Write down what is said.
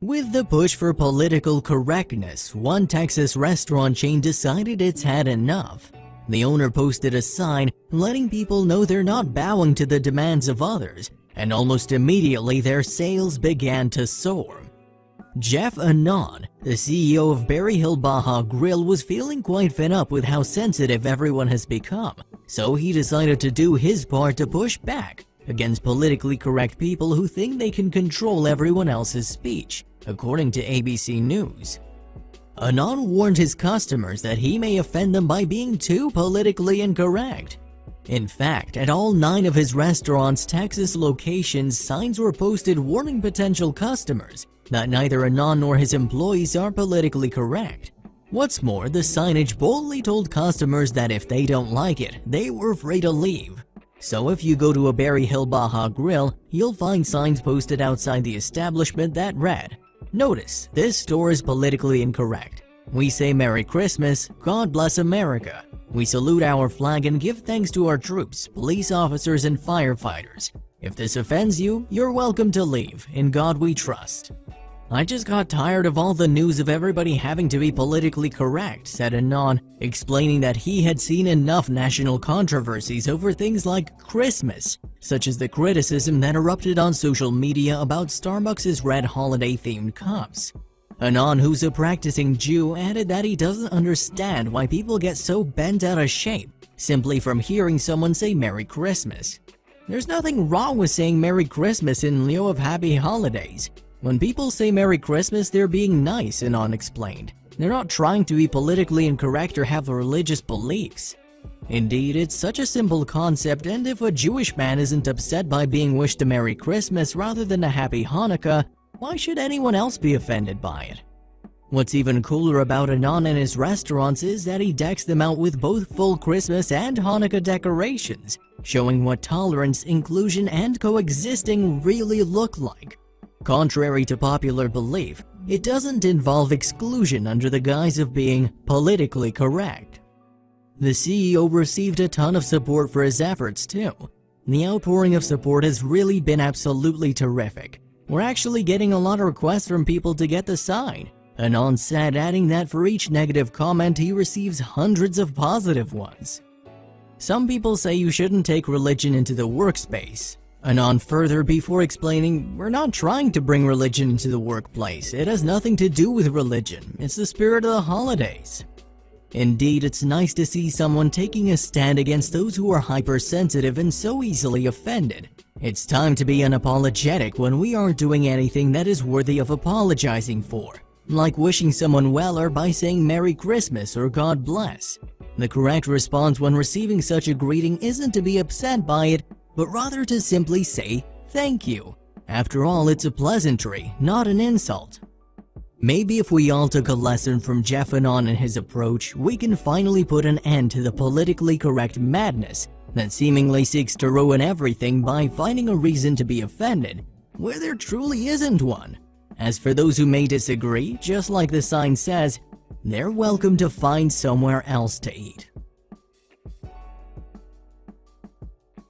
With the push for political correctness, one Texas restaurant chain decided it's had enough. The owner posted a sign letting people know they're not bowing to the demands of others, and almost immediately their sales began to soar. Jeff Anon, the CEO of Berry Hill Baja Grill, was feeling quite fed up with how sensitive everyone has become, so he decided to do his part to push back against politically correct people who think they can control everyone else's speech, according to ABC News. Anon warned his customers that he may offend them by being too politically incorrect. In fact, at all 9 of his restaurant's Texas locations, signs were posted warning potential customers that neither Anon nor his employees are politically correct. What's more, the signage boldly told customers that if they don't like it, they were free to leave. So if you go to a Berry Hill Baja Grill, you'll find signs posted outside the establishment that read, "Notice, this store is politically incorrect. We say Merry Christmas, God bless America. We salute our flag and give thanks to our troops, police officers, and firefighters. If this offends you, you're welcome to leave. In God we trust." "I just got tired of all the news of everybody having to be politically correct," said Anon, explaining that he had seen enough national controversies over things like Christmas, such as the criticism that erupted on social media about Starbucks' red holiday-themed cups. Anon, who's a practicing Jew, added that he doesn't understand why people get so bent out of shape simply from hearing someone say Merry Christmas. There's nothing wrong with saying Merry Christmas in lieu of Happy Holidays. When people say Merry Christmas, they're being nice, Anon explained. They're not trying to be politically incorrect or have religious beliefs. Indeed, it's such a simple concept, and if a Jewish man isn't upset by being wished a Merry Christmas rather than a Happy Hanukkah, why should anyone else be offended by it? What's even cooler about Anon and his restaurants is that he decks them out with both full Christmas and Hanukkah decorations, showing what tolerance, inclusion, and coexisting really look like. Contrary to popular belief, it doesn't involve exclusion under the guise of being politically correct. The CEO received a ton of support for his efforts too. The outpouring of support has really been absolutely terrific. "We're actually getting a lot of requests from people to get the sign," Anon said, adding that for each negative comment he receives hundreds of positive ones. "Some people say you shouldn't take religion into the workspace," Anon further before explaining, "We're not trying to bring religion into the workplace. It has nothing to do with religion. It's the spirit of the holidays." Indeed, it's nice to see someone taking a stand against those who are hypersensitive and so easily offended. It's time to be unapologetic when we aren't doing anything that is worthy of apologizing for, like wishing someone well or by saying Merry Christmas or God bless. The correct response when receiving such a greeting isn't to be upset by it, but rather to simply say thank you. After all, it's a pleasantry, not an insult. Maybe if we all took a lesson from Jeff Anon and his approach, we can finally put an end to the politically correct madness that seemingly seeks to ruin everything by finding a reason to be offended, where there truly isn't one. As for those who may disagree, just like the sign says, they're welcome to find somewhere else to eat.